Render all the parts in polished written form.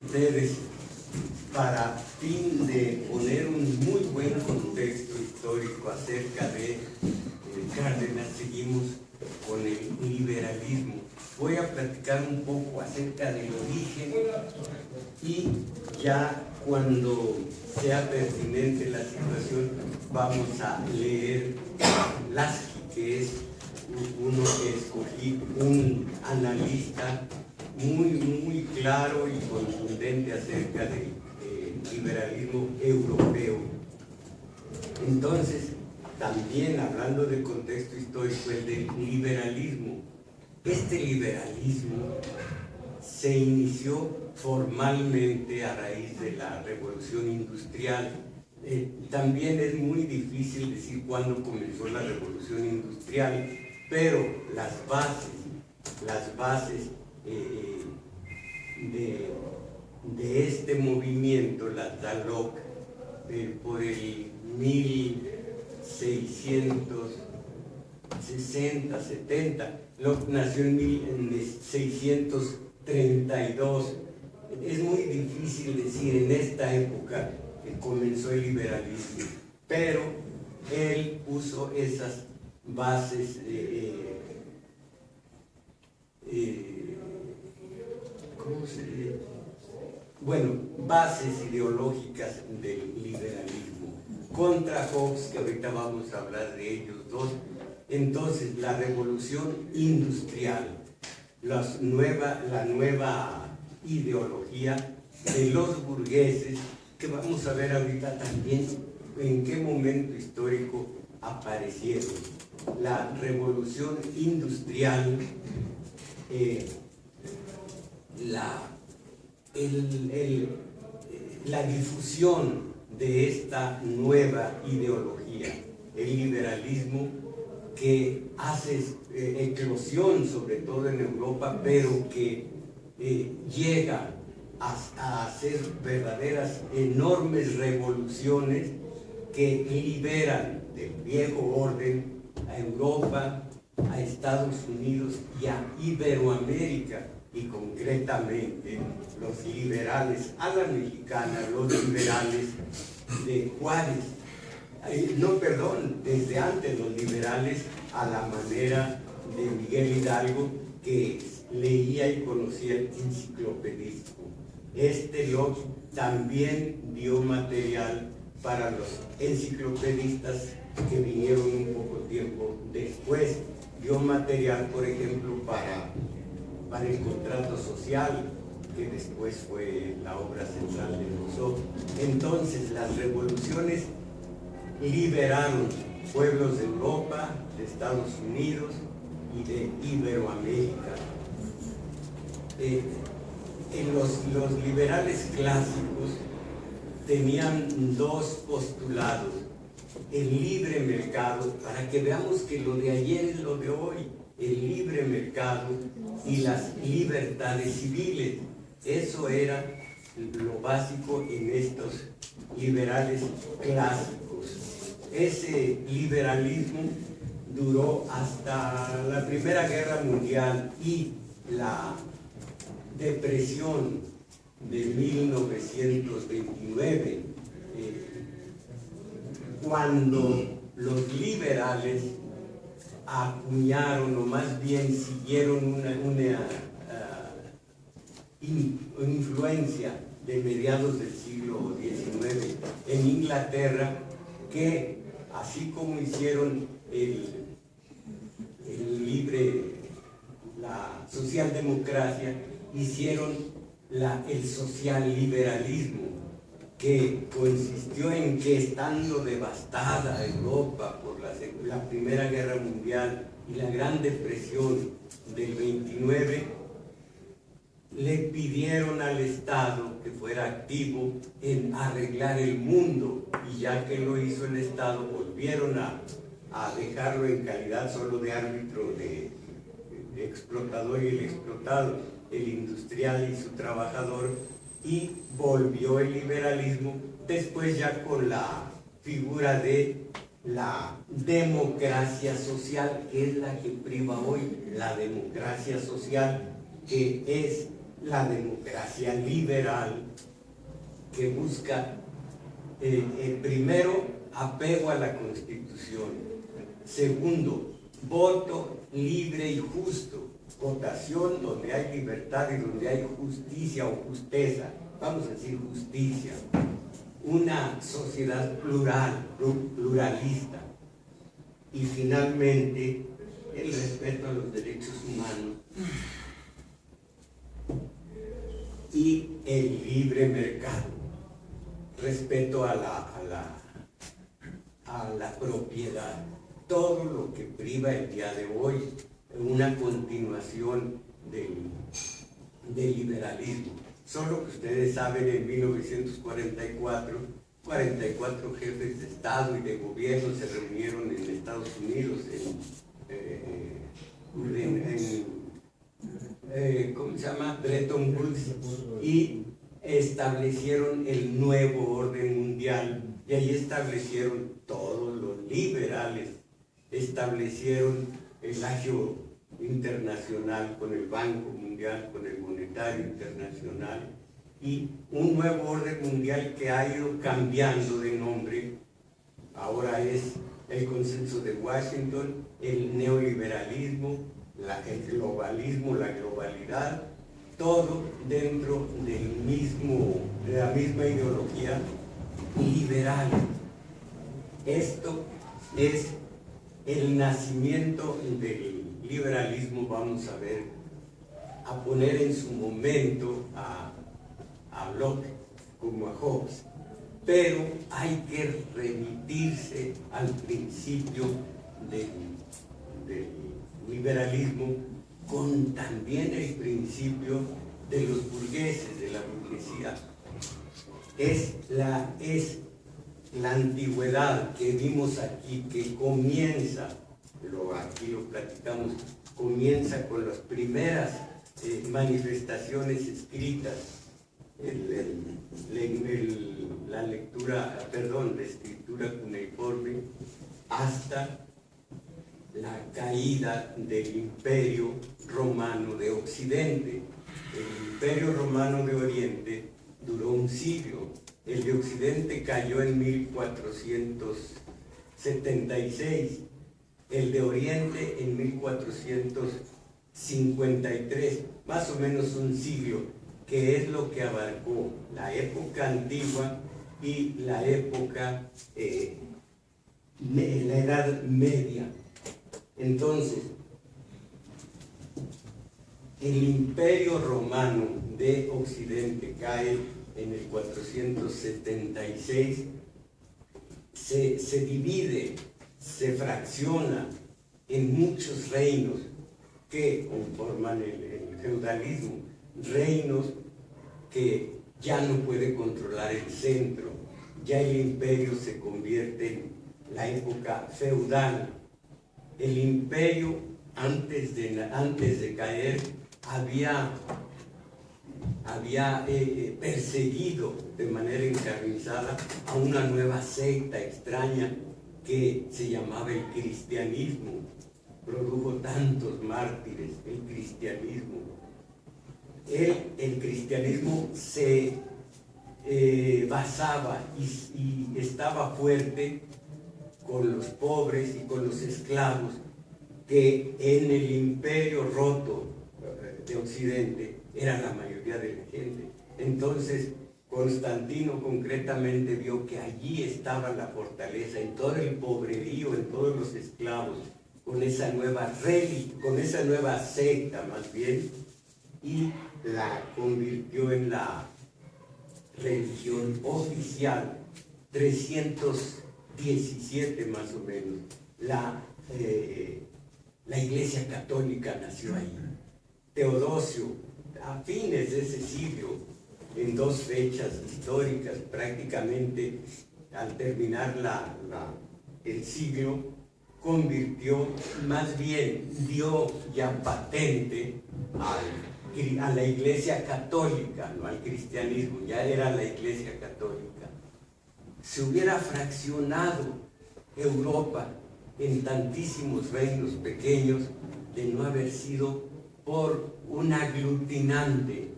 Ustedes, para fin de poner un muy buen contexto histórico acerca de Cárdenas, seguimos con el liberalismo. Voy a platicar un poco acerca del origen y ya cuando sea pertinente la situación vamos a leer Lasky, que es uno que escogí, un analista muy claro y contundente acerca del liberalismo europeo. Entonces, también hablando del contexto histórico, el del liberalismo. Este liberalismo se inició formalmente a raíz de la Revolución Industrial. También es muy difícil decir cuándo comenzó la Revolución Industrial, pero las bases de este movimiento las da Locke por el 1660, 70. Locke nació en 1632. Es muy difícil decir en esta época que comenzó el liberalismo, pero él puso esas bases bases ideológicas del liberalismo contra Hobbes, que ahorita vamos a hablar de ellos dos. Entonces, la revolución industrial, la nueva ideología de los burgueses, que vamos a ver ahorita también en qué momento histórico aparecieron. La revolución industrial, la difusión de esta nueva ideología, el liberalismo, que hace eclosión sobre todo en Europa, pero que llega a hacer verdaderas enormes revoluciones que liberan del viejo orden a Europa, a Estados Unidos y a Iberoamérica, y concretamente los liberales a la mexicana, los liberales de Juárez, desde antes los liberales a la manera de Miguel Hidalgo, que leía y conocía el enciclopedismo. Locke también dio material para los enciclopedistas que vinieron un poco tiempo después. Dio material, por ejemplo, para el contrato social, que después fue la obra central de Rousseau. Entonces, las revoluciones liberaron pueblos de Europa, de Estados Unidos y de Iberoamérica. Los liberales clásicos tenían dos postulados: el libre mercado, para que veamos que lo de ayer es lo de hoy, el libre mercado y las libertades civiles. Eso era lo básico en estos liberales clásicos. Ese liberalismo duró hasta la Primera Guerra Mundial y la depresión de 1929, cuando los liberales acuñaron, o más bien siguieron una influencia de mediados del siglo XIX en Inglaterra, que así como hicieron la socialdemocracia, hicieron el socialliberalismo, que consistió en que, estando devastada Europa por la Primera Guerra Mundial y la Gran Depresión del 29, le pidieron al Estado que fuera activo en arreglar el mundo, y ya que lo hizo el Estado, volvieron a dejarlo en calidad solo de árbitro de explotador y el explotado, el industrial y su trabajador, y volvió el liberalismo después, ya con la figura de la democracia social, que es la que priva hoy, la democracia social, que es la democracia liberal, que busca primero apego a la Constitución, segundo voto libre y justo, votación donde hay libertad y donde hay justicia o justeza, vamos a decir justicia, una sociedad pluralista, y finalmente el respeto a los derechos humanos y el libre mercado, respeto a la propiedad, todo lo que priva el día de hoy, una continuación del liberalismo. Solo que ustedes saben, en 1944, 44 jefes de Estado y de gobierno se reunieron en Estados Unidos, ¿cómo se llama? Bretton Woods, y establecieron el nuevo orden mundial, y ahí establecieron todos los liberales, establecieron el agio internacional con el Banco Mundial, con el Monetario Internacional, y un nuevo orden mundial que ha ido cambiando de nombre. Ahora es el Consenso de Washington, el neoliberalismo, el globalismo, la globalidad, todo dentro de la misma ideología liberal. Esto es el nacimiento del liberalismo. Vamos a ver, a poner en su momento a Locke como a Hobbes, pero hay que remitirse al principio del liberalismo, con también el principio de los burgueses, de la burguesía. Es la antigüedad que vimos aquí, que comienza, aquí lo platicamos, comienza con las primeras manifestaciones escritas, la escritura cuneiforme, hasta la caída del Imperio Romano de Occidente. El Imperio Romano de Oriente duró un siglo. El de Occidente cayó en 1476, el de Oriente en 1453, más o menos un siglo, que es lo que abarcó la época antigua y la época, la Edad Media. Entonces, el Imperio Romano de Occidente cae en el 476, se divide, se fracciona en muchos reinos que conforman el feudalismo, reinos que ya no puede controlar el centro, ya el imperio se convierte en la época feudal. El imperio, antes de caer, había perseguido de manera encarnizada a una nueva secta extraña que se llamaba el cristianismo. Produjo tantos mártires el cristianismo. El cristianismo se basaba y estaba fuerte con los pobres y con los esclavos, que en el imperio roto de Occidente era la mayoría de la gente. Entonces Constantino concretamente vio que allí estaba la fortaleza, en todo el pobrerío, en todos los esclavos, con esa nueva secta más bien, y la convirtió en la religión oficial. 317 más o menos, la Iglesia Católica nació ahí. Teodosio, a fines de ese siglo, en dos fechas históricas, prácticamente al terminar el siglo, convirtió, más bien dio ya patente a la Iglesia Católica, no al cristianismo, ya era la Iglesia Católica. Se hubiera fraccionado Europa en tantísimos reinos pequeños de no haber sido por un aglutinante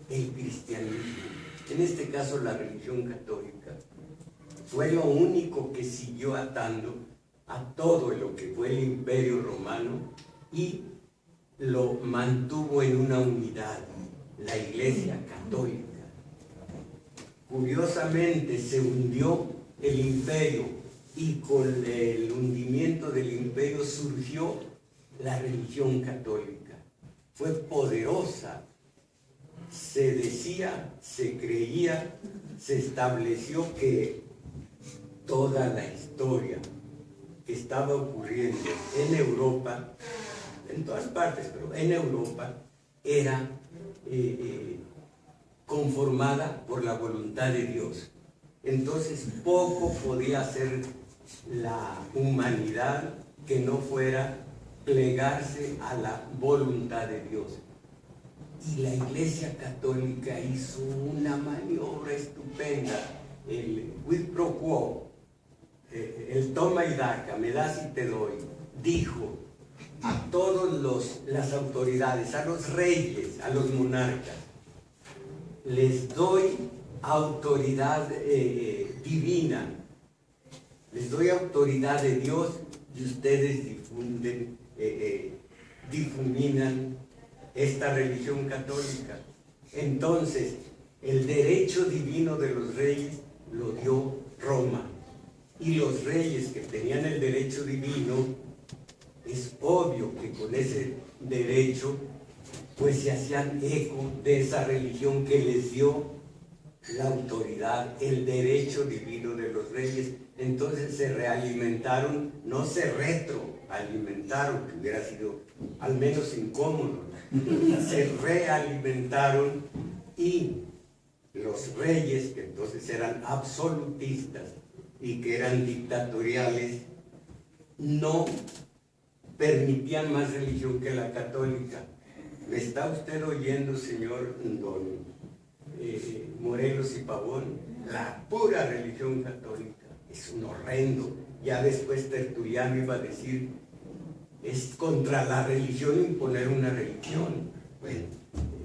el cristianismo, en este caso la religión católica, fue lo único que siguió atando a todo lo que fue el Imperio Romano y lo mantuvo en una unidad, la Iglesia Católica. Curiosamente se hundió el imperio y con el hundimiento del imperio surgió la religión católica. Fue poderosa, se decía, se creía, se estableció que toda la historia que estaba ocurriendo en Europa, en todas partes, pero en Europa, era conformada por la voluntad de Dios. Entonces poco podía hacer la humanidad que no fuera plegarse a la voluntad de Dios. Y la Iglesia Católica hizo una maniobra estupenda, el quid pro quo, el toma y daca, me das y te doy. Dijo a todas las autoridades, a los reyes, a los monarcas, les doy autoridad divina, les doy autoridad de Dios y ustedes difuminan esta religión católica. Entonces, el derecho divino de los reyes lo dio Roma. Y los reyes que tenían el derecho divino, es obvio que con ese derecho pues se hacían eco de esa religión que les dio la autoridad, el derecho divino de los reyes. Entonces se realimentaron, no se retroalimentaron, que hubiera sido al menos incómodo, se realimentaron, y los reyes, que entonces eran absolutistas y que eran dictatoriales, no permitían más religión que la católica. ¿Me está usted oyendo, señor don Morelos y Pavón? La pura religión católica es un horrendo. Ya después Tertuliano iba a decir, es contra la religión imponer una religión. Bueno,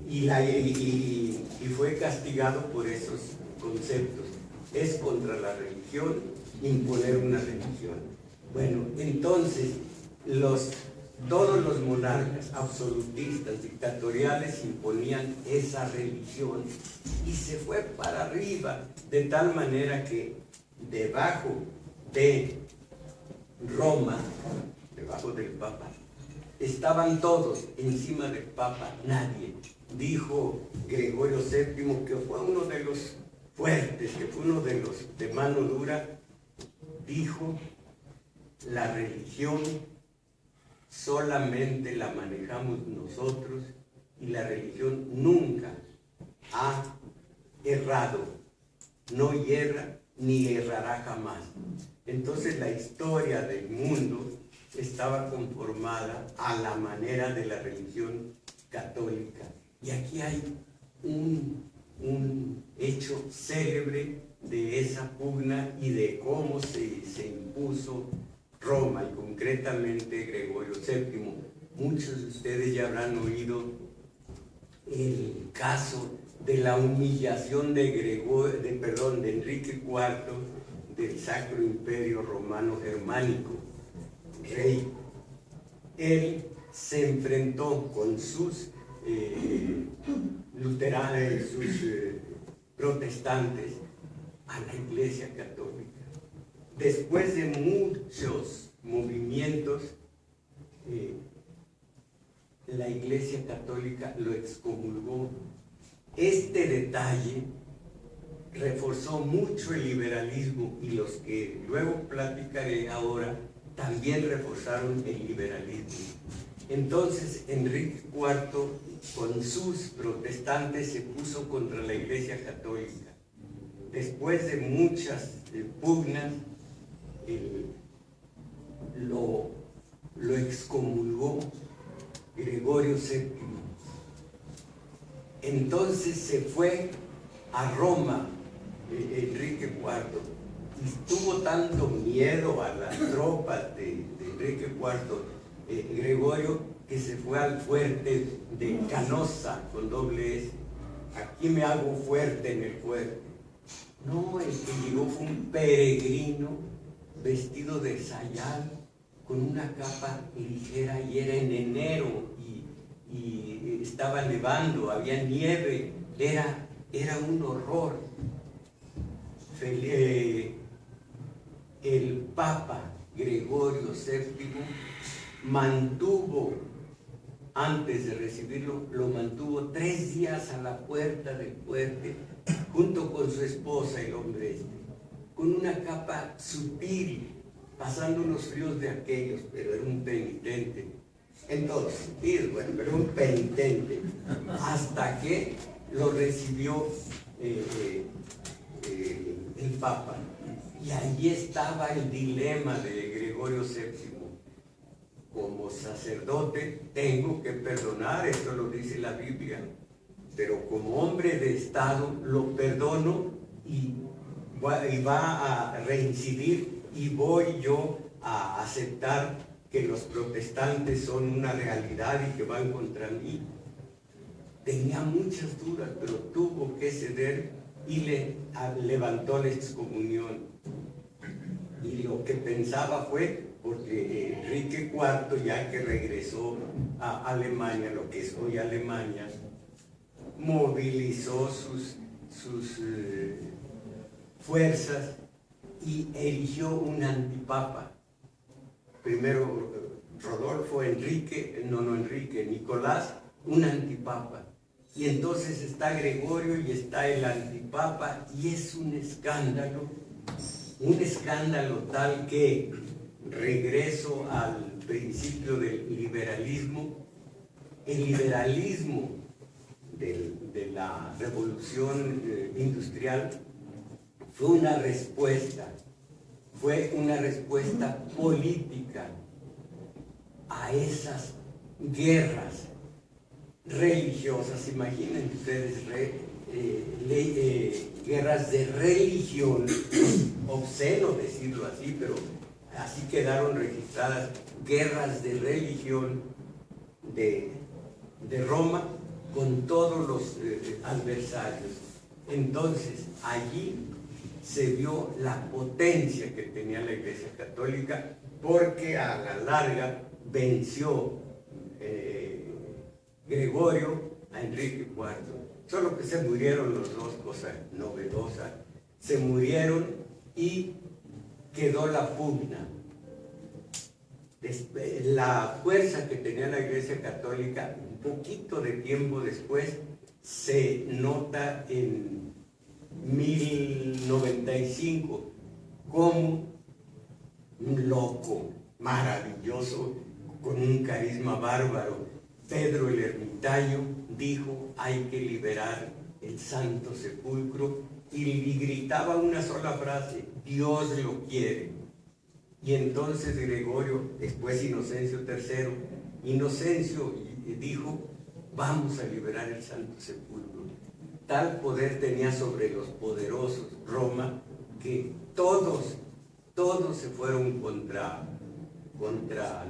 y fue castigado por esos conceptos. Es contra la religión imponer una religión. Bueno, entonces todos los monarcas absolutistas, dictatoriales, imponían esa religión y se fue para arriba, de tal manera que debajo de Roma, debajo del Papa, estaban todos, encima del Papa nadie. Dijo Gregorio VII, que fue uno de los fuertes, que fue uno de los de mano dura, dijo: la religión solamente la manejamos nosotros y la religión nunca ha errado, no hierra ni errará jamás. Entonces la historia del mundo estaba conformada a la manera de la religión católica. Y aquí hay un hecho célebre de esa pugna y de cómo se impuso Roma, y concretamente Gregorio VII. Muchos de ustedes ya habrán oído el caso de la humillación de Enrique IV del Sacro Imperio Romano Germánico, rey. Él se enfrentó con sus luteranos, sus protestantes, a la Iglesia Católica. Después de muchos movimientos, la Iglesia Católica lo excomulgó. Este detalle reforzó mucho el liberalismo, y los que luego platicaré ahora también reforzaron el liberalismo. Entonces Enrique IV, con sus protestantes, se puso contra la Iglesia Católica. Después de muchas pugnas, lo excomulgó Gregorio VII. Entonces se fue a Roma Enrique IV, y tuvo tanto miedo a las tropas de Enrique IV, Gregorio, que se fue al fuerte de Canossa, con doble S. aquí me hago fuerte en el fuerte. No, el que llegó fue un peregrino vestido de sayal, con una capa ligera, y era en enero y estaba nevando, había nieve, era un horror. El Papa Gregorio VII mantuvo, antes de recibirlo, lo mantuvo 3 días a la puerta del fuerte, junto con su esposa, el hombre con una capa sutil, pasando unos fríos de aquellos, pero era un penitente, en todos sentidos, bueno, pero un penitente, hasta que lo recibió el Papa. Y allí estaba el dilema de Gregorio VII. Como sacerdote tengo que perdonar, esto lo dice la Biblia, pero como hombre de Estado lo perdono y va a reincidir, y voy yo a aceptar que los protestantes son una realidad y que van contra mí. Tenía muchas dudas, pero tuvo que ceder y levantó la excomunión. Y lo que pensaba fue, porque Enrique IV, ya que regresó a Alemania, lo que es hoy Alemania, movilizó sus fuerzas y eligió un antipapa. Primero Rodolfo, Nicolás, un antipapa. Y entonces está Gregorio y está el antipapa, y es un escándalo tal que, regreso al principio del liberalismo, el liberalismo de la revolución industrial fue una respuesta política a esas guerras religiosas. Imaginen ustedes guerras de religión, obsceno decirlo así, pero así quedaron registradas, guerras de religión de Roma con todos los adversarios. Entonces allí se vio la potencia que tenía la Iglesia Católica, porque a la larga venció Gregorio a Enrique IV. Solo que se murieron los dos, cosa novedosa. Se murieron y quedó la pugna. La fuerza que tenía la Iglesia Católica, un poquito de tiempo después, se nota en 1095, como un loco maravilloso con un carisma bárbaro, Pedro el Ermitaño, dijo: hay que liberar el Santo Sepulcro, y gritaba una sola frase: Dios lo quiere. Y entonces Gregorio, después Inocencio III, dijo: vamos a liberar el Santo Sepulcro. Tal poder tenía sobre los poderosos Roma, que todos se fueron contra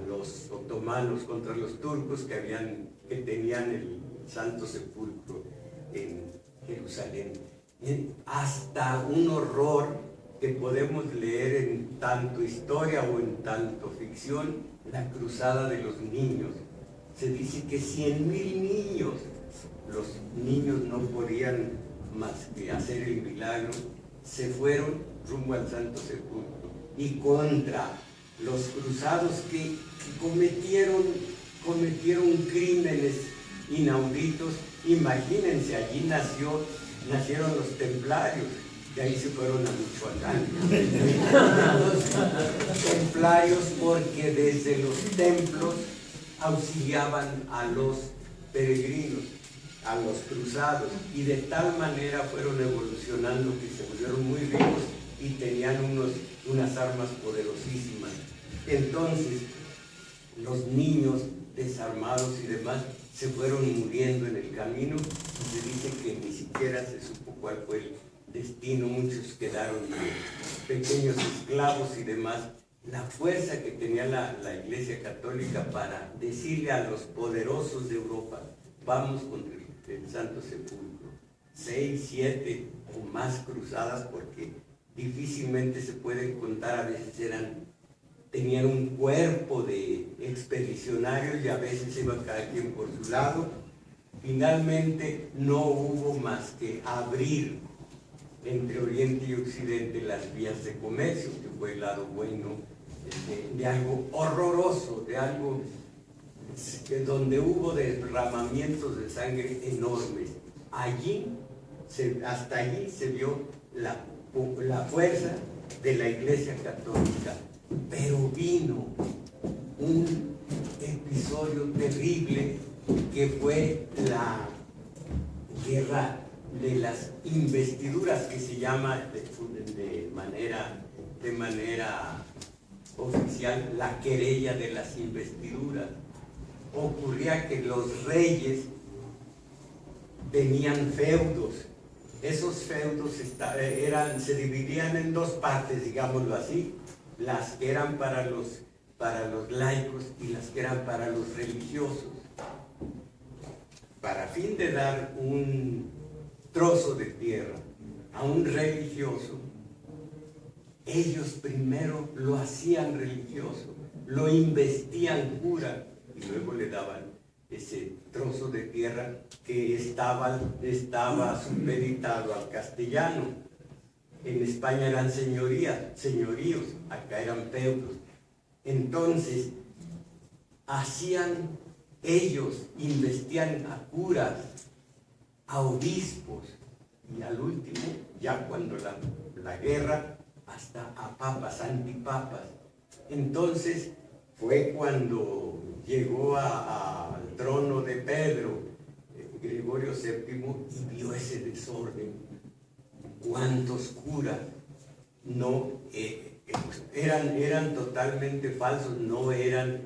los otomanos, contra los turcos que tenían el Santo Sepulcro en Jerusalén. Hasta un horror que podemos leer en tanto historia o en tanto ficción, la cruzada de los niños. Se dice que 100,000 niños, los niños no podían más que hacer el milagro, se fueron rumbo al Santo Sepulcro, y contra los cruzados que cometieron crímenes inauditos. Imagínense, allí nacieron los templarios, de ahí se fueron a Michoacán. Los templarios, porque desde los templos auxiliaban a los peregrinos, a los cruzados, y de tal manera fueron evolucionando que se volvieron muy ricos y tenían unas armas poderosísimas. Entonces los niños desarmados y demás se fueron muriendo en el camino, y se dice que ni siquiera se supo cuál fue el destino. Muchos quedaron pequeños esclavos y demás. La fuerza que tenía la Iglesia Católica para decirle a los poderosos de Europa: vamos contra el Santo Sepulcro. 6, 7 o más cruzadas, porque difícilmente se pueden contar. A veces tenían un cuerpo de expedicionarios y a veces iba cada quien por su lado. Finalmente no hubo más que abrir entre Oriente y Occidente las vías de comercio, que fue el lado bueno de algo horroroso, de algo donde hubo derramamientos de sangre enormes. Hasta allí se vio la fuerza de la Iglesia Católica, pero vino un episodio terrible que fue la guerra de las investiduras, que se llama de manera oficial la querella de las investiduras. Ocurría que los reyes tenían feudos. Esos feudos se dividían en dos partes, digámoslo así: las que eran para los laicos y las que eran para los religiosos. Para fin de dar un trozo de tierra a un religioso, ellos primero lo hacían religioso, lo investían cura y luego le daban ese trozo de tierra que estaba supeditado al castellano. En España eran señoríos, acá eran feudos. Entonces ellos investían a curas, a obispos y al último, ya cuando la guerra, hasta a papas, antipapas. Entonces fue cuando llegó al trono de Pedro, Gregorio VII, y vio ese desorden. ¿Cuántos curas eran totalmente falsos? No eran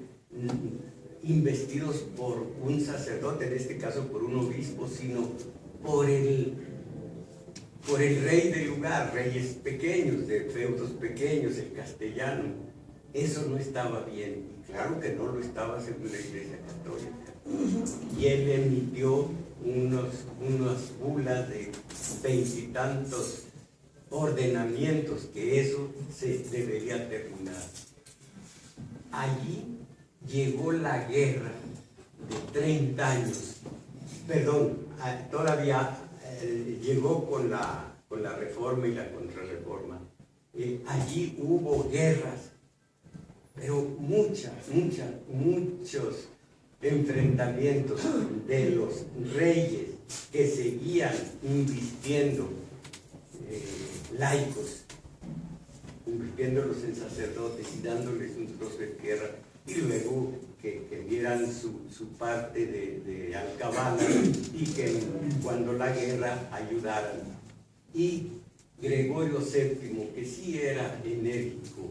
investidos por un sacerdote, en este caso por un obispo, sino por el rey del lugar, reyes pequeños, de feudos pequeños, el castellano. Eso no estaba bien, y claro que no lo estaba según la Iglesia Católica. Y él emitió unas bulas de 20 y tantos ordenamientos, que eso se debería terminar. Allí llegó la guerra de 30 años, perdón, todavía llegó con la reforma y la contrarreforma. Allí hubo guerras, pero muchos enfrentamientos de los reyes que seguían invistiendo laicos, convirtiéndolos en sacerdotes y dándoles un trozo de tierra, y luego que dieran su parte de alcabala, y que cuando la guerra ayudaran. Y Gregorio VII, que sí era enérgico,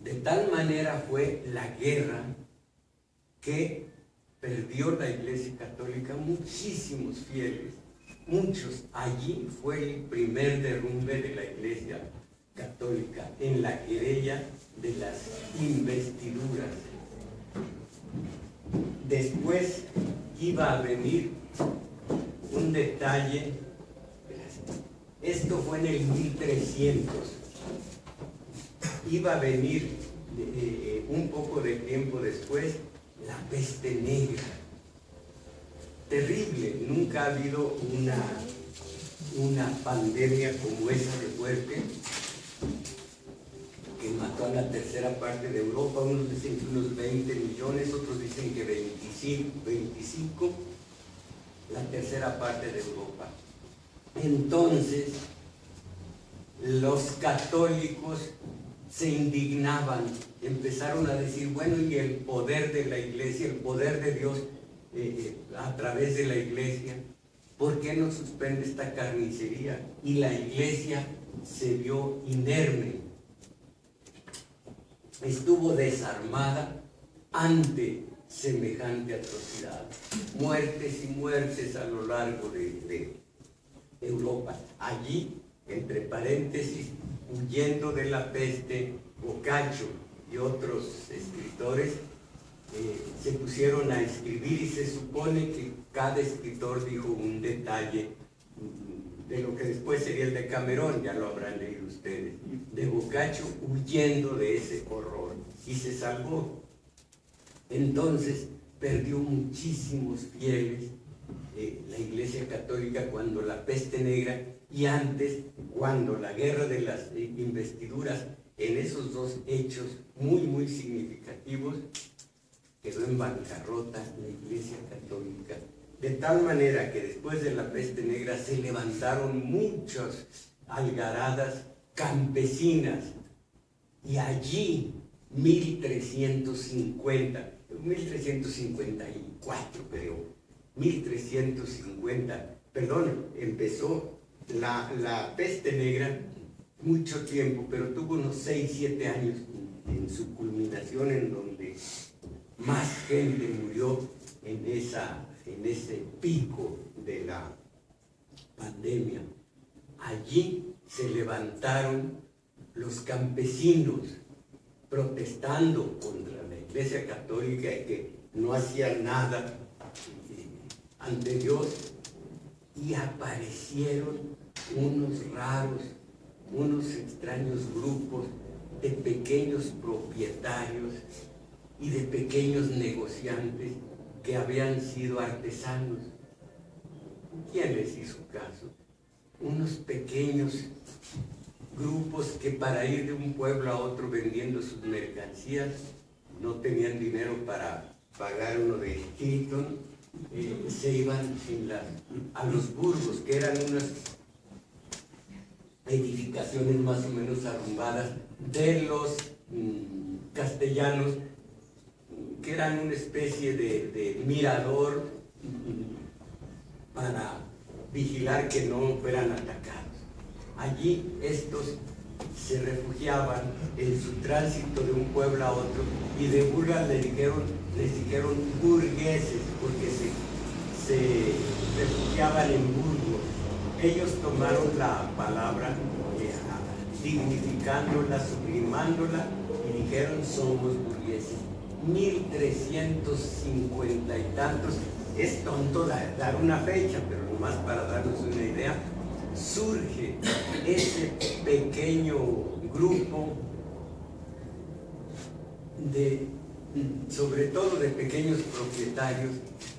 de tal manera fue la guerra que perdió la Iglesia Católica muchísimos fieles, muchos. Allí fue el primer derrumbe de la Iglesia Católica, en la querella de las investiduras. Después iba a venir un detalle. Esto fue en el 1300. Iba a venir un poco de tiempo después la peste negra. Terrible. Nunca ha habido una pandemia como esa de fuerte, que mató a la tercera parte de Europa. Unos dicen que unos 20 millones, otros dicen que 25, la tercera parte de Europa. Entonces, los católicos se indignaban, empezaron a decir, bueno, y el poder de la Iglesia, el poder de Dios a través de la Iglesia, ¿por qué no suspende esta carnicería? Y la Iglesia se vio inerme, estuvo desarmada ante semejante atrocidad. Muertes y muertes a lo largo de Europa. Allí, entre paréntesis, huyendo de la peste, Boccaccio y otros escritores se pusieron a escribir, y se supone que cada escritor dijo un detalle de lo que después sería el Decamerón, ya lo habrán leído ustedes, de Boccaccio huyendo de ese horror y se salvó. Entonces perdió muchísimos fieles la Iglesia Católica cuando la peste negra y antes cuando la guerra de las investiduras. En esos dos hechos muy significativos quedó en bancarrota la Iglesia Católica, de tal manera que después de la peste negra se levantaron muchas algaradas campesinas y allí 1354 creo, 1350, perdón, empezó la peste negra mucho tiempo, pero tuvo unos 6-7 años en su culminación, en donde más gente murió en ese pico de la pandemia. Allí se levantaron los campesinos protestando contra la Iglesia Católica y que no hacía nada ante Dios, y aparecieron unos raros, unos extraños grupos de pequeños propietarios y de pequeños negociantes que habían sido artesanos. ¿Quién les hizo caso? Unos pequeños grupos que para ir de un pueblo a otro vendiendo sus mercancías no tenían dinero para pagar uno de Hilton, se iban a los burgos, que eran unas edificaciones más o menos arrumbadas de los castellanos, que eran una especie de mirador para vigilar que no fueran atacados. Allí estos se refugiaban en su tránsito de un pueblo a otro, y de burlas les dijeron burgueses, porque se refugiaban en Burgos. Ellos tomaron la palabra, dignificándola, sublimándola, y dijeron somos burgueses. 1350 y tantos, es tonto dar una fecha, pero nomás para darnos una idea, surge ese pequeño grupo sobre todo de pequeños propietarios,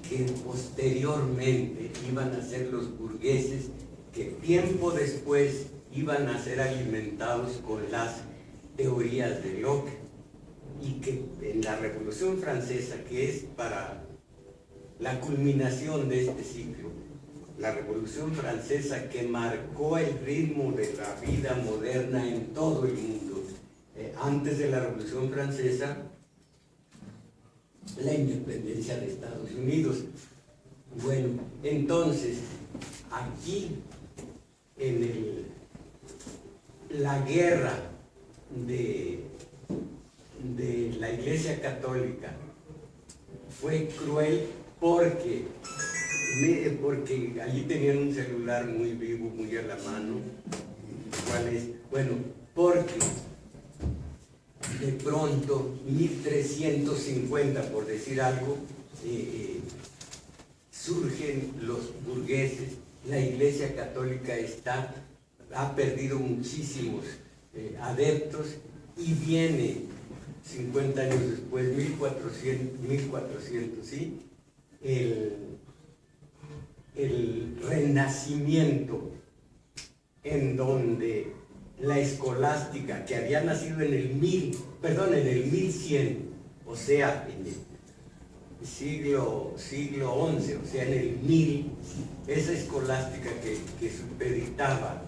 que posteriormente iban a ser los burgueses, que tiempo después iban a ser alimentados con las teorías de Locke, y que en la Revolución Francesa, que es para la culminación de este ciclo, la Revolución Francesa que marcó el ritmo de la vida moderna en todo el mundo. Antes de la Revolución Francesa, la independencia de Estados Unidos. Bueno, entonces, aquí, en la guerra de la Iglesia Católica fue cruel porque allí tenían un celular muy vivo, muy a la mano. ¿Cuál es? Bueno, porque de pronto, 1350, por decir algo, surgen los burgueses, la Iglesia Católica ha perdido muchísimos adeptos, y viene 50 años después, 1400, ¿sí? El Renacimiento, en donde la escolástica, que había nacido en el 1100, o sea, en el siglo XI, o sea, en el 1000, esa escolástica que supeditaba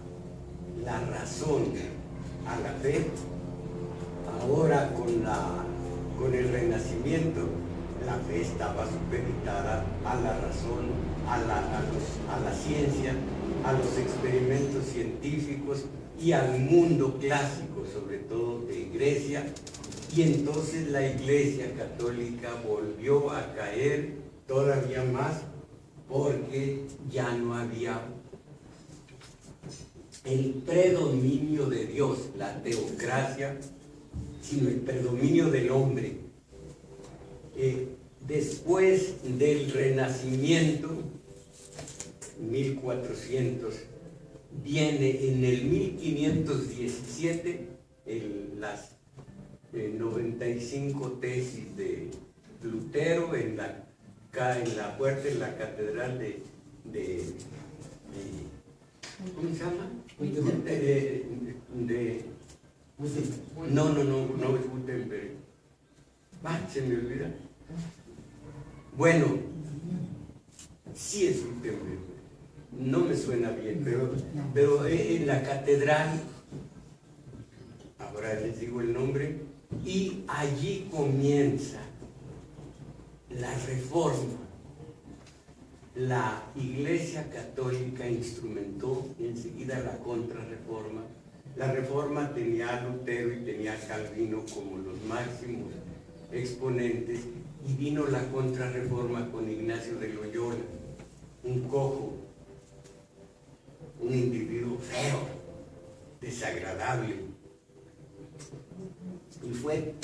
la razón a la fe, ahora con el Renacimiento, la fe estaba supeditada a la razón, a la ciencia, a los experimentos científicos y al mundo clásico, sobre todo de Grecia. Y entonces la Iglesia Católica volvió a caer todavía más, porque ya no había el predominio de Dios, la teocracia, sino el predominio del hombre. Después del Renacimiento, 1400, viene en el 1517 las 95 tesis de Lutero acá en la puerta de la catedral de ¿cómo se llama? No es Gutenberg. Se me olvida. Bueno, sí es Gutenberg. No me suena bien, pero en la catedral, ahora les digo el nombre, y allí comienza la reforma. La Iglesia Católica instrumentó enseguida la contrarreforma. La reforma tenía a Lutero y tenía a Calvino como los máximos exponentes, y vino la contrarreforma con Ignacio de Loyola, un cojo, un individuo feo, desagradable. Y fue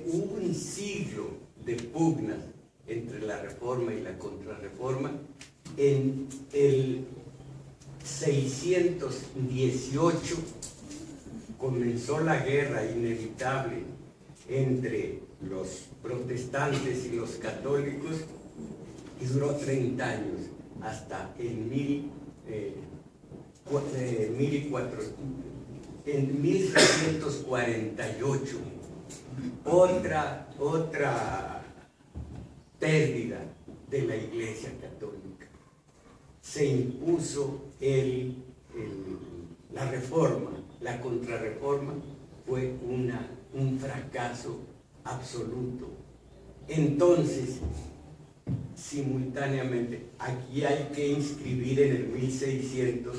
un siglo de pugnas entre la reforma y la contrarreforma. En el 618 comenzó la guerra inevitable entre los protestantes y los católicos y duró 30 años, hasta en 1648. Otra pérdida de la Iglesia Católica. Se impuso la reforma. La contrarreforma fue un fracaso absoluto. Entonces, simultáneamente, aquí hay que inscribir en el 1600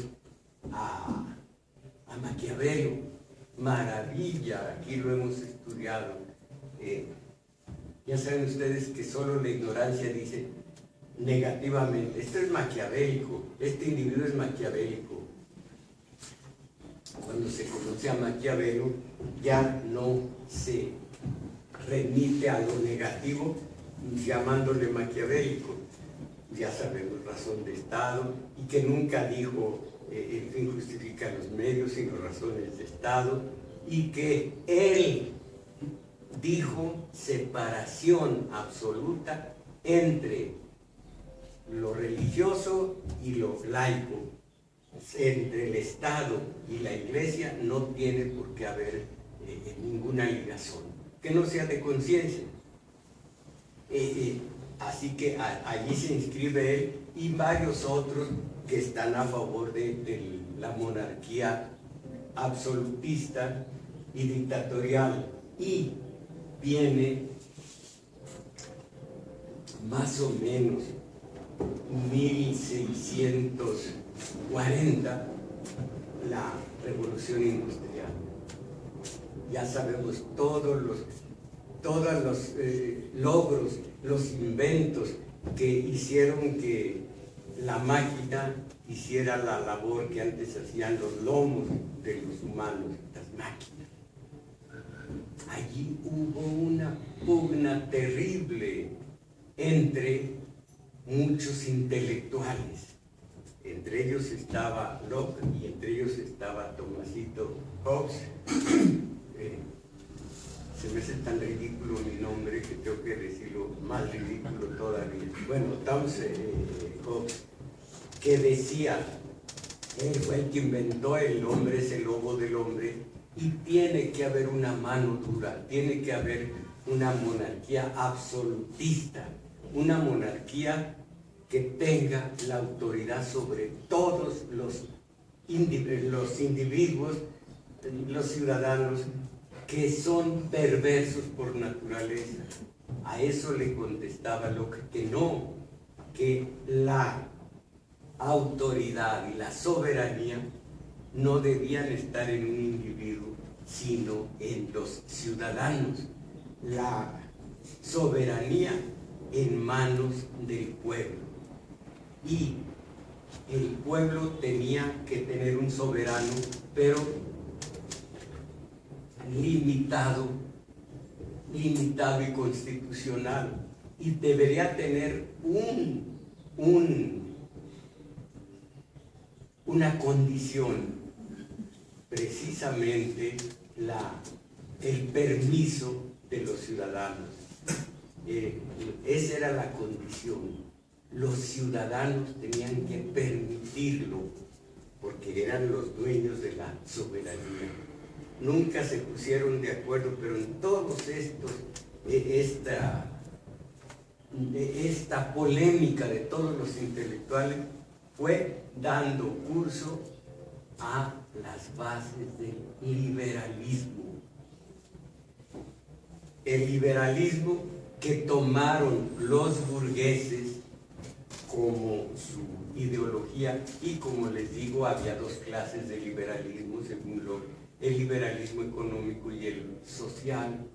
a Maquiavelo. Maravilla, aquí lo hemos estudiado. Ya saben ustedes que solo la ignorancia dice negativamente: esto es maquiavélico, este individuo es maquiavélico. Cuando se conoce a Maquiavelo, ya no se remite a lo negativo llamándole maquiavélico. Ya sabemos, razón de Estado, y que nunca dijo el fin justifica los medios, sino razones de Estado, y que él dijo separación absoluta entre lo religioso y lo laico. Entre el Estado y la Iglesia no tiene por qué haber ninguna ligazón, que no sea de conciencia. Así que allí se inscribe él y varios otros que están a favor de la monarquía absolutista y dictatorial. Y viene más o menos 1640 la Revolución Industrial. Ya sabemos todos los logros, los inventos que hicieron que la máquina hiciera la labor que antes hacían los lomos de los humanos, las máquinas. Allí hubo una pugna terrible entre muchos intelectuales. Entre ellos estaba Locke y entre ellos estaba Tomasito Hobbes. Se me hace tan ridículo mi nombre que tengo que decirlo más ridículo todavía. Bueno, Thomas Hobbes, que decía, él fue el que inventó el hombre es el lobo del hombre, y tiene que haber una mano dura, tiene que haber una monarquía absolutista, una monarquía que tenga la autoridad sobre todos los individuos, los ciudadanos, que son perversos por naturaleza. A eso le contestaba Locke que no, que la autoridad y la soberanía no debían estar en un individuo, sino en los ciudadanos. La soberanía en manos del pueblo. Y el pueblo tenía que tener un soberano, pero limitado y constitucional, y debería tener un una condición, precisamente el permiso de los ciudadanos. Esa era la condición. Los ciudadanos tenían que permitirlo, porque eran los dueños de la soberanía. Nunca se pusieron de acuerdo, pero en todos estos, esta polémica de todos los intelectuales fue dando curso a las bases del liberalismo. El liberalismo que tomaron los burgueses como su ideología, y como les digo, había dos clases de liberalismo, según el liberalismo económico y el social.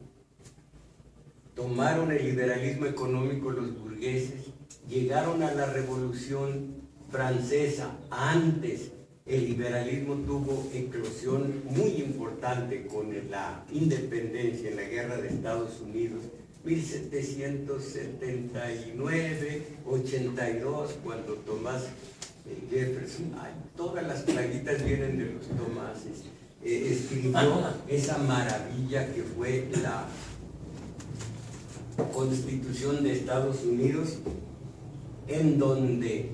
Tomaron el liberalismo económico los burgueses, llegaron a la Revolución Francesa. Antes el liberalismo tuvo eclosión muy importante con la independencia en la guerra de Estados Unidos, 1779, 82, cuando Thomas Jefferson, todas las plaguitas vienen de los Thomases, escribió esa maravilla que fue la Constitución de Estados Unidos, en donde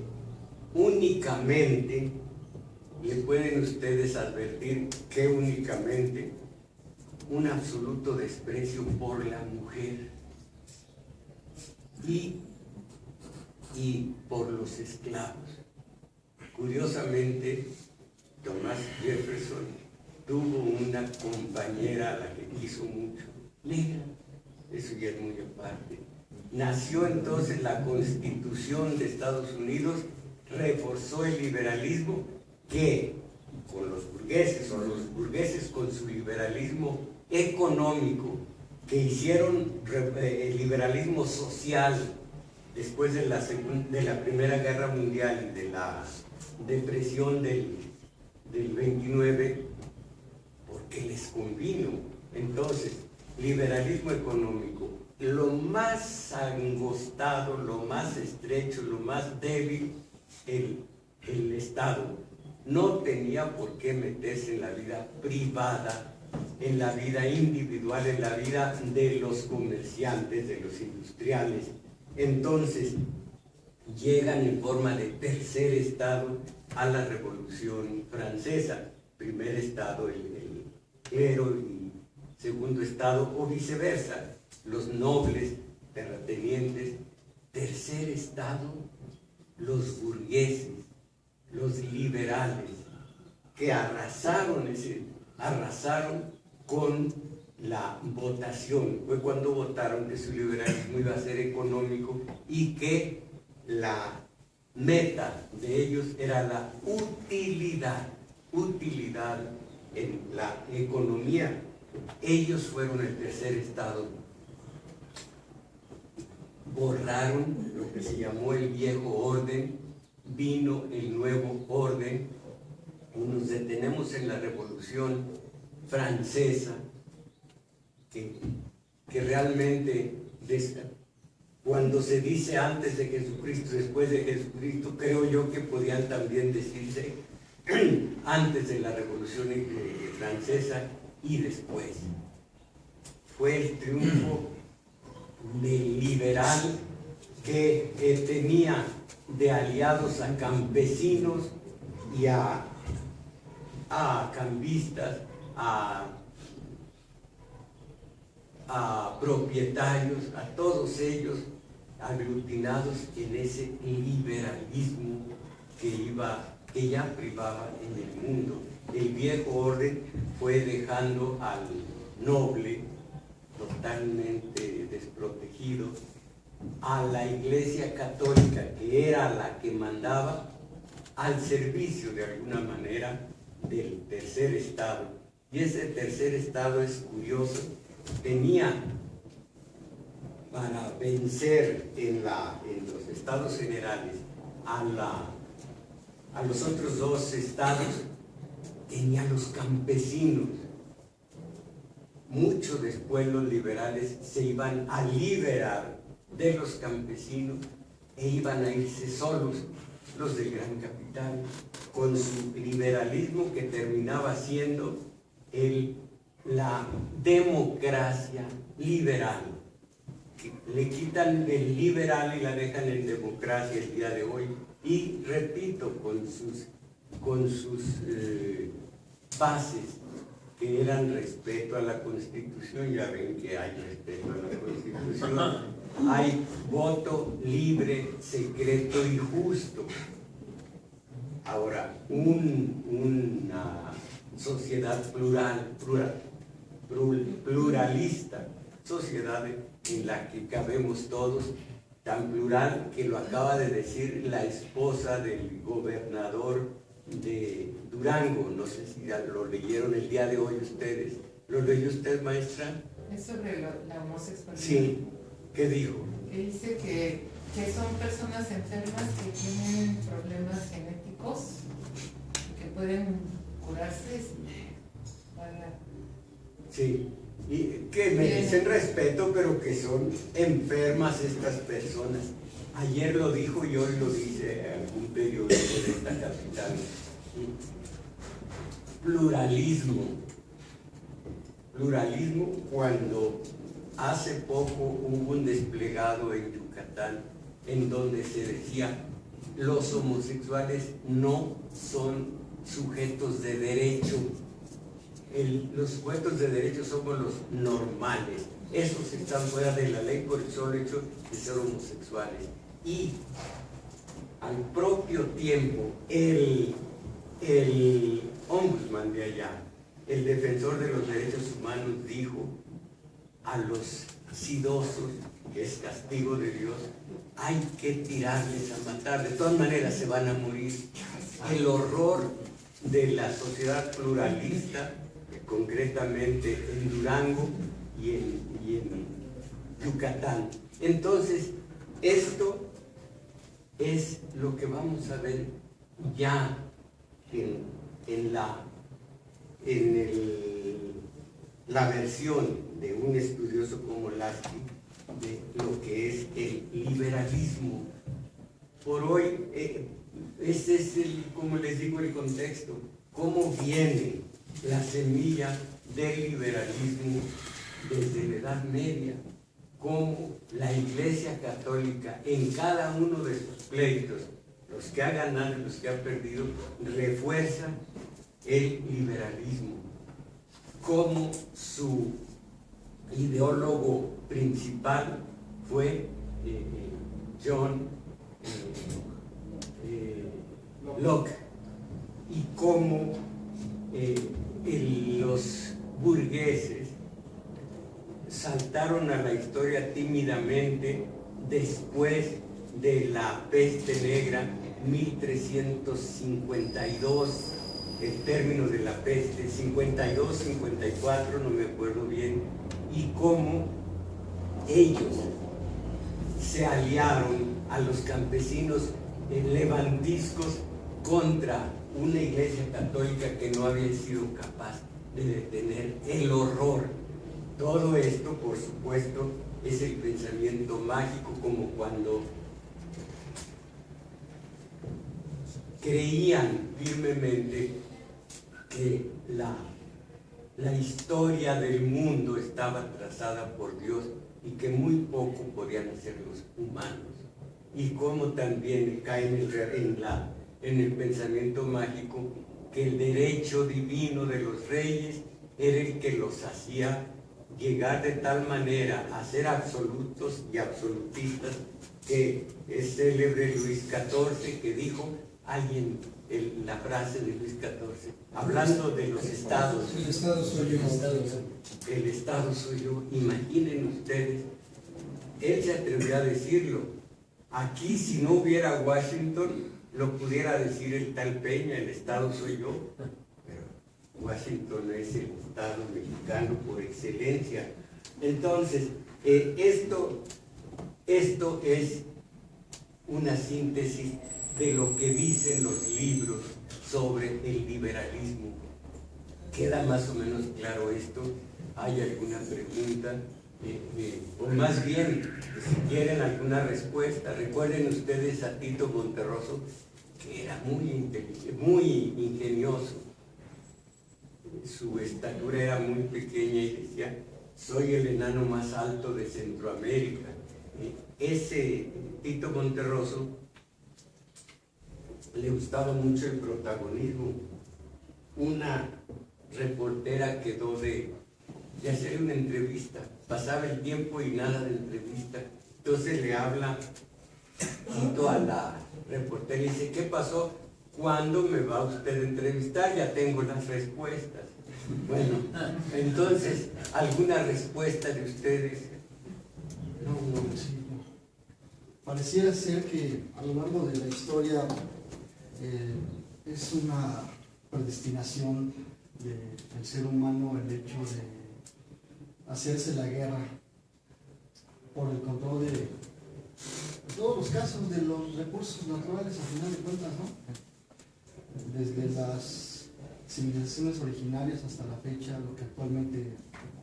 únicamente, le pueden ustedes advertir que únicamente, un absoluto desprecio por la mujer y por los esclavos. Curiosamente, Thomas Jefferson tuvo una compañera a la que quiso mucho, negra. Eso ya es muy aparte. Nació entonces la Constitución de Estados Unidos, reforzó el liberalismo, que con los burgueses, o los burgueses con su liberalismo económico, que hicieron el liberalismo social después de la Primera Guerra Mundial y de la depresión del 29, porque les convino. Entonces, liberalismo económico, lo más angostado, lo más estrecho, lo más débil, el Estado no tenía por qué meterse en la vida privada, en la vida individual, en la vida de los comerciantes, de los industriales. Entonces, llegan en forma de tercer estado a la Revolución Francesa. Primer estado el clero y segundo estado, o viceversa, los nobles, terratenientes. Tercer estado, los burgueses, los liberales, que arrasaron con la votación. Fue cuando votaron que su liberalismo iba a ser económico y que la meta de ellos era la utilidad en la economía. Ellos fueron el tercer estado. Borraron lo que se llamó el viejo orden, vino el nuevo orden. Nos detenemos en la Revolución Francesa, que realmente, cuando se dice antes de Jesucristo, después de Jesucristo, creo yo que podían también decirse antes de la Revolución Francesa y después. Fue el triunfo del liberal que tenía de aliados a campesinos y a cambistas, a propietarios, a todos ellos aglutinados en ese liberalismo que ya privaba en el mundo. El viejo orden fue dejando al noble totalmente desprotegido, a la Iglesia Católica, que era la que mandaba, al servicio de alguna manera del tercer estado. Y ese tercer estado, es curioso, tenía para vencer en los estados generales a los otros dos estados, tenía los campesinos. Mucho después los liberales se iban a liberar de los campesinos e iban a irse solos los del gran capital, con su liberalismo que terminaba siendo la democracia liberal. Le quitan el liberal y la dejan en democracia el día de hoy. Y repito, con sus bases, que eran respeto a la Constitución. Ya ven que hay respeto a la Constitución. Hay voto libre, secreto y justo. Ahora, una sociedad pluralista, sociedad en la que cabemos todos, tan plural que lo acaba de decir la esposa del gobernador de Durango. No sé si lo leyeron el día de hoy ustedes. ¿Lo leyó usted, maestra? Es sobre la homosexualidad. Sí. ¿Qué dijo? Que dice que son personas enfermas que tienen problemas genéticos, que pueden curarse. Sí, y que merecen respeto, pero que son enfermas estas personas. Ayer lo dijo y hoy lo dice algún periódico de esta capital. Pluralismo cuando hace poco hubo un desplegado en Yucatán en donde se decía: los homosexuales no son sujetos de derecho. Los sujetos de derecho somos los normales. Esos están fuera de la ley por el solo hecho de ser homosexuales. Y al propio tiempo el ombudsman de allá, el defensor de los derechos humanos, dijo a los sidosos, que es castigo de Dios, hay que tirarles a matar, de todas maneras se van a morir. El horror de la sociedad pluralista, concretamente en Durango y en Yucatán. Entonces, esto es lo que vamos a ver ya en la versión de un estudioso como Lasky de lo que es el liberalismo. Por hoy, ese es como les digo, el contexto, cómo viene la semilla del liberalismo desde la Edad Media, cómo la Iglesia Católica en cada uno de sus pleitos, los que ha ganado y los que ha perdido, refuerza el liberalismo, como su ideólogo principal fue John Locke, y cómo los burgueses saltaron a la historia tímidamente después de la peste negra, 1352, el término de la peste, 52, 54, no me acuerdo bien, y cómo ellos se aliaron a los campesinos levantiscos contra una iglesia católica que no había sido capaz de detener el horror. Todo esto, por supuesto, es el pensamiento mágico, como cuando creían firmemente que la historia del mundo estaba trazada por Dios y que muy poco podían hacer los humanos. Y como también cae en el pensamiento mágico que el derecho divino de los reyes era el que los hacía llegar de tal manera a ser absolutos y absolutistas, que es célebre Luis XIV, que dijo la frase de Luis XIV, hablando de los estados: el estado soy yo. El estado soy yo. Imaginen ustedes, él se atrevió a decirlo. Aquí, si no hubiera Washington, lo pudiera decir el tal Peña: el estado soy yo. Pero Washington es el estado mexicano por excelencia. Entonces, esto es una síntesis de lo que dicen los libros sobre el liberalismo. ¿Queda más o menos claro esto? ¿Hay alguna pregunta? o más bien, si quieren alguna respuesta, recuerden ustedes a Tito Monterroso, que era muy inteligente, muy ingenioso. Su estatura era muy pequeña y decía: soy el enano más alto de Centroamérica. Ese Tito Monterroso le gustaba mucho el protagonismo. Una reportera quedó de hacer una entrevista, pasaba el tiempo y nada de entrevista. Entonces le habla Tito a la reportera y dice: ¿qué pasó? ¿Cuándo me va usted a entrevistar? Ya tengo las respuestas. Bueno, entonces, ¿alguna respuesta de ustedes? No. Sí, no. Pareciera ser que a lo largo de la historia es una predestinación del ser humano el hecho de hacerse la guerra por el control de todos los casos de los recursos naturales, al final de cuentas, ¿no? Desde las civilizaciones originarias hasta la fecha, lo que actualmente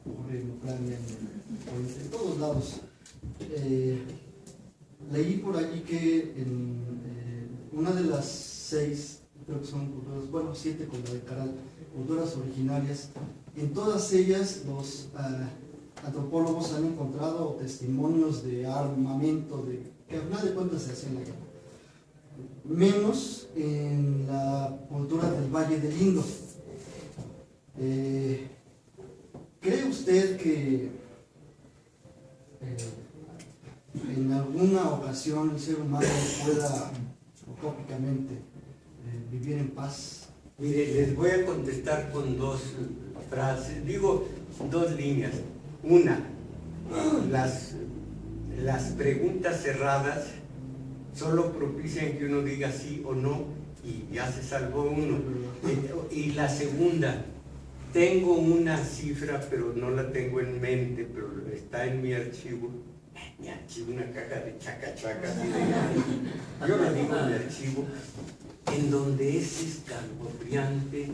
ocurre en Ucrania, en todos lados. Leí por allí que en una de las 6, creo que son culturas, bueno, 7 con la de Caral, culturas originarias, en todas ellas los antropólogos han encontrado testimonios de armamento, que al final de cuentas se hacía en la guerra. Menos en la cultura del Valle del Indo. ¿Cree usted que en alguna ocasión el ser humano pueda utópicamente vivir en paz? Mire, les voy a contestar con dos frases, digo, dos líneas. Una, las preguntas cerradas solo propician que uno diga sí o no y ya se salvó uno. Y la segunda, tengo una cifra, pero no la tengo en mente, pero está en mi archivo, una caja de chaca-chaca, así de, yo le digo mi archivo, en donde es escalofriante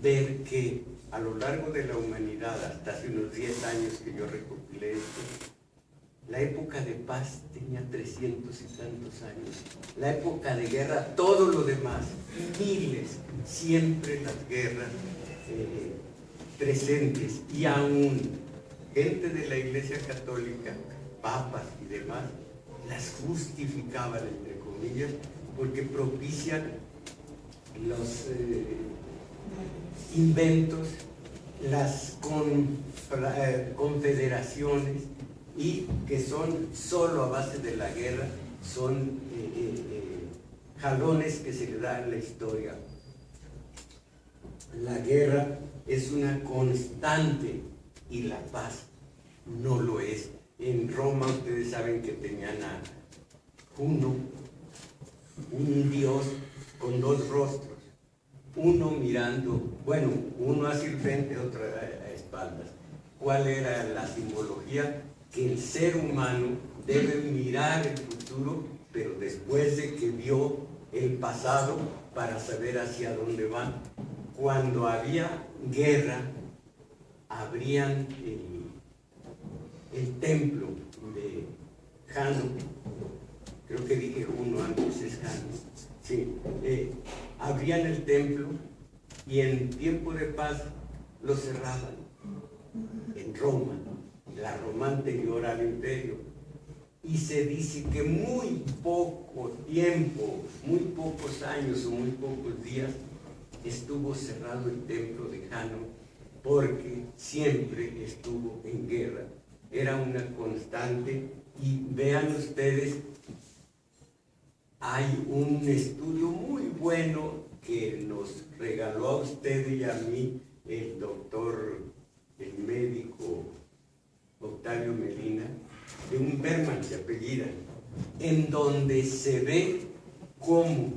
ver que a lo largo de la humanidad, hasta hace unos 10 años que yo recopilé esto, la época de paz tenía 300 y tantos años. La época de guerra, todo lo demás, miles, siempre las guerras presentes. Y aún gente de la Iglesia Católica, papas y demás, las justificaban, entre comillas, porque propician los inventos, las confederaciones, y que son solo a base de la guerra, son jalones que se le dan en la historia. La guerra es una constante y la paz no lo es. En Roma ustedes saben que tenían a Juno, un dios con dos rostros, uno mirando, bueno, uno hacia el frente, otro a espaldas. ¿Cuál era la simbología? Que el ser humano debe mirar el futuro, pero después de que vio el pasado para saber hacia dónde va. Cuando había guerra, abrían el templo de Jano, creo que dije uno antes, es Jano, sí, abrían el templo y en tiempo de paz lo cerraban en Roma, la Roma anterior al imperio, y se dice que muy poco tiempo, muy pocos años o muy pocos días estuvo cerrado el templo de Jano, porque siempre estuvo en guerra, era una constante. Y vean ustedes, hay un estudio muy bueno que nos regaló a usted y a mí el doctor, el médico Octavio Medina, de un Berman se apellida, en donde se ve cómo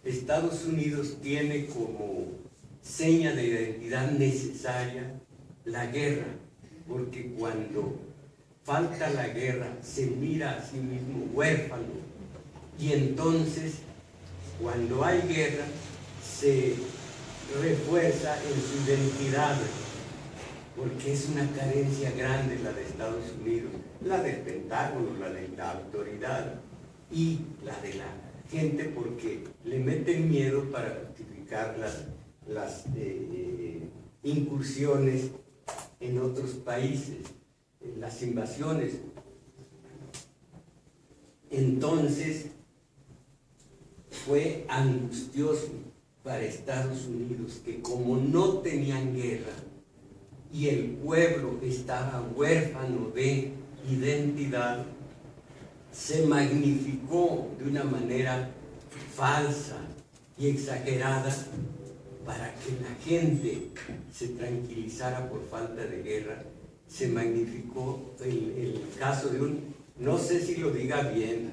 Estados Unidos tiene como seña de identidad necesaria la guerra, porque cuando falta la guerra se mira a sí mismo huérfano, y entonces cuando hay guerra se refuerza en su identidad porque es una carencia grande la de Estados Unidos, la del Pentágono, la de la autoridad y la de la gente, porque le meten miedo para justificar las incursiones en otros países, las invasiones. Entonces fue angustioso para Estados Unidos que, como no tenían guerra y el pueblo estaba huérfano de identidad, se magnificó de una manera falsa y exagerada para que la gente se tranquilizara por falta de guerra. Se magnificó el caso de no sé si lo diga bien,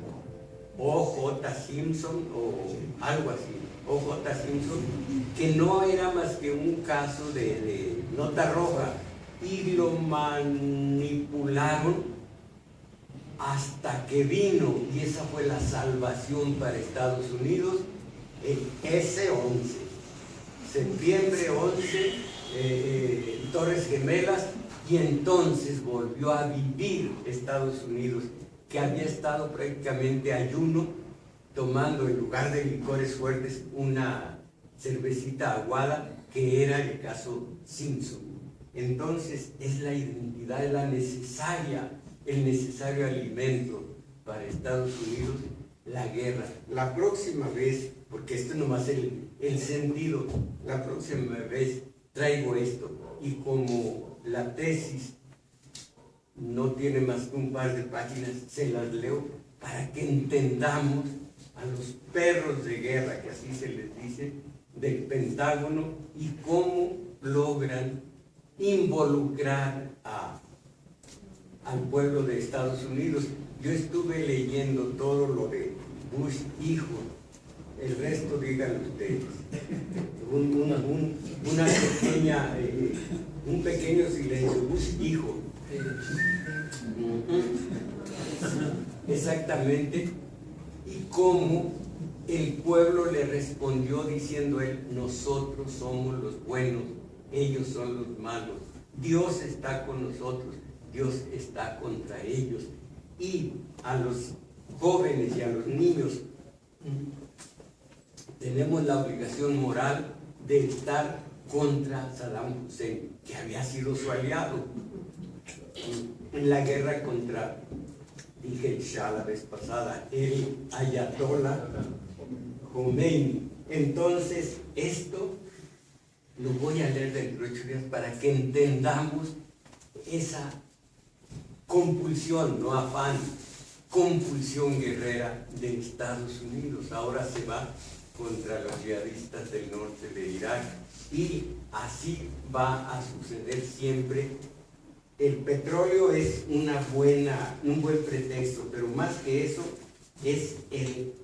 O.J. Simpson o algo así, O.J. Simpson, que no era más que un caso de nota roja, y lo manipularon hasta que vino, y esa fue la salvación para Estados Unidos, el S-11, septiembre 11, Torres Gemelas, y entonces volvió a vivir Estados Unidos, que había estado prácticamente ayuno, tomando en lugar de licores fuertes una cervecita aguada, que era el caso Simpson. Entonces es la identidad, es la necesaria, el necesario alimento para Estados Unidos, la guerra. La próxima vez, porque esto nomás es el sentido, la próxima vez traigo esto, y como la tesis no tiene más que un par de páginas, se las leo para que entendamos a los perros de guerra, que así se les dice, del Pentágono, y cómo logran involucrar al pueblo de Estados Unidos. Yo estuve leyendo todo lo de Bush hijo, el resto díganlo ustedes. Una pequeña, un pequeño silencio. Bush hijo. Exactamente. Y cómo el pueblo le respondió diciendo él: nosotros somos los buenos, ellos son los malos. Dios está con nosotros, Dios está contra ellos. Y a los jóvenes y a los niños tenemos la obligación moral de estar contra Saddam Hussein, que había sido su aliado en la guerra contra, dije el Shah la vez pasada, el Ayatollah Khomeini. Entonces esto lo voy a leer dentro de 8 días para que entendamos esa compulsión, no afán, compulsión guerrera de Estados Unidos. Ahora se va contra los yihadistas del norte de Irak, y así va a suceder siempre. El petróleo es un buen pretexto, pero más que eso es el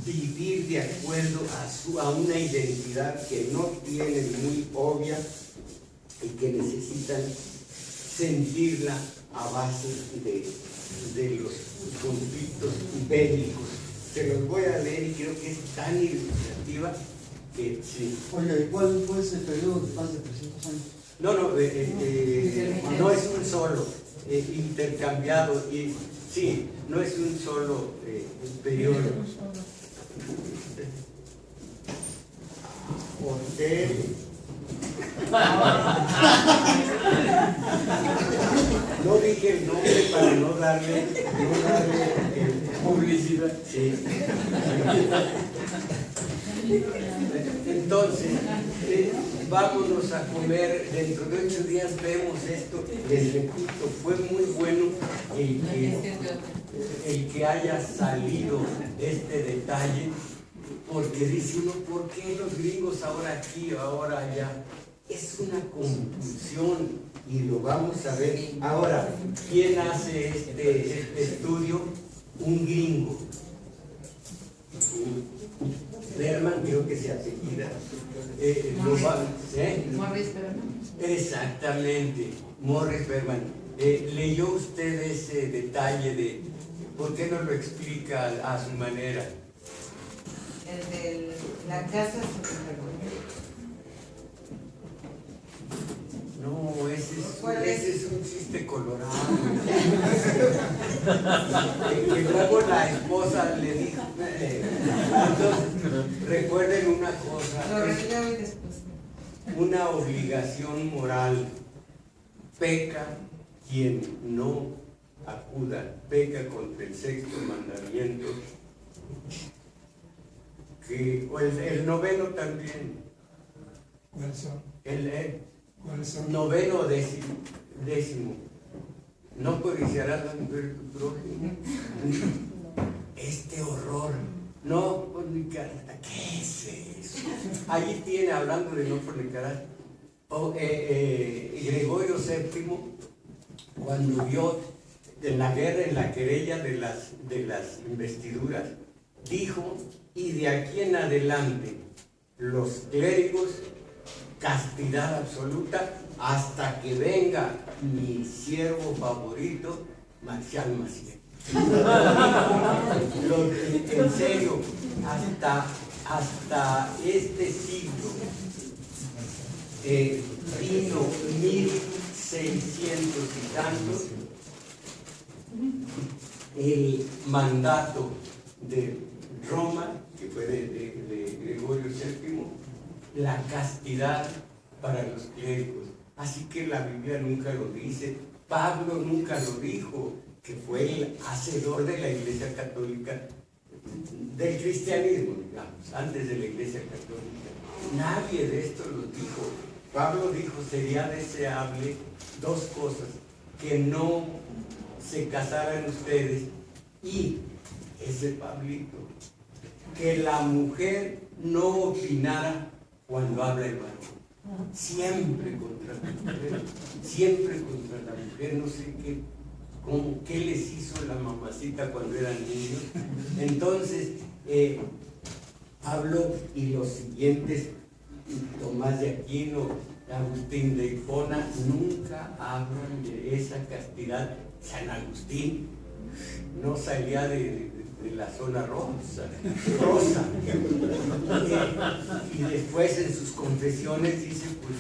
vivir de acuerdo a una identidad que no tienen muy obvia y que necesitan sentirla a base de los conflictos bélicos. Se los voy a leer y creo que es tan ilustrativa que sí. Oye, ¿cuál fue ese periodo de más de 300 años? No, no es un solo, intercambiado, y sí, no es un solo periodo. Hotel. No dije el nombre para no darle publicidad. Sí. Entonces, vámonos a comer. Dentro de 8 días vemos esto. Les repito, fue muy bueno el que haya salido este detalle, porque dice uno: ¿por qué los gringos ahora aquí, ahora allá? Es una compulsión, y lo vamos a ver. Ahora, ¿quién hace este estudio? Un gringo. Berman, creo que se apellida. Morris Berman. Exactamente, Morris Berman. ¿Leyó usted ese detalle de por qué no lo explica a su manera? El del La casa subterránea. No, ese es un chiste colorado. Que luego la esposa le dijo. Entonces, recuerden una cosa. Lo releo y después. Una obligación moral. Peca quien no acuda, peca contra el sexto mandamiento. O el noveno también. ¿Cuáles son? ¿Cuáles son? Noveno o décimo. No codiciarás la mujer de tu prójimo. Este horror. No fornicarás. ¿Qué es eso? Allí tiene, hablando de no fornicarás, Gregorio VII, cuando vio en la guerra, en la querella de las investiduras, dijo: y de aquí en adelante los clérigos, castidad absoluta hasta que venga mi siervo favorito, Marcial Maciel. En serio, hasta este siglo, vino 1600 y tantos, el mandato de Roma, que fue de Gregorio VII, la castidad para los clérigos. Así que la Biblia nunca lo dice, Pablo nunca lo dijo, que fue el hacedor de la Iglesia Católica, del cristianismo, digamos, antes de la Iglesia Católica. Nadie de esto lo dijo. Pablo dijo: sería deseable dos cosas: que no se casaran ustedes, y ese Pablito, que la mujer no opinara cuando habla el varón. Siempre contra la mujer, siempre contra la mujer. No sé qué les hizo la mamacita cuando eran niños. Entonces, Pablo y los siguientes, Tomás de Aquino, Agustín de Hipona, nunca hablan de esa castidad. San Agustín no salía de la zona rosa. Y después en sus confesiones dice: pues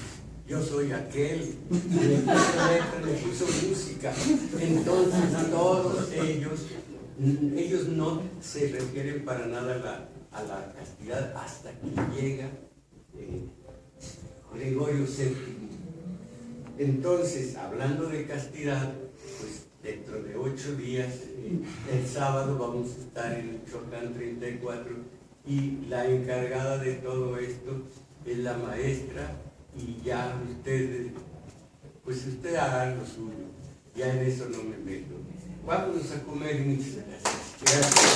yo soy aquel. Le puso música. Entonces todos ellos no se refieren para nada a la castidad hasta que llega Gregorio VII. Entonces, hablando de castidad, pues dentro de 8 días, el sábado, vamos a estar en el Chocán 34, y la encargada de todo esto es la maestra, y ya usted hará lo suyo, ya en eso no me meto. Vámonos a comer y muchas gracias. Gracias.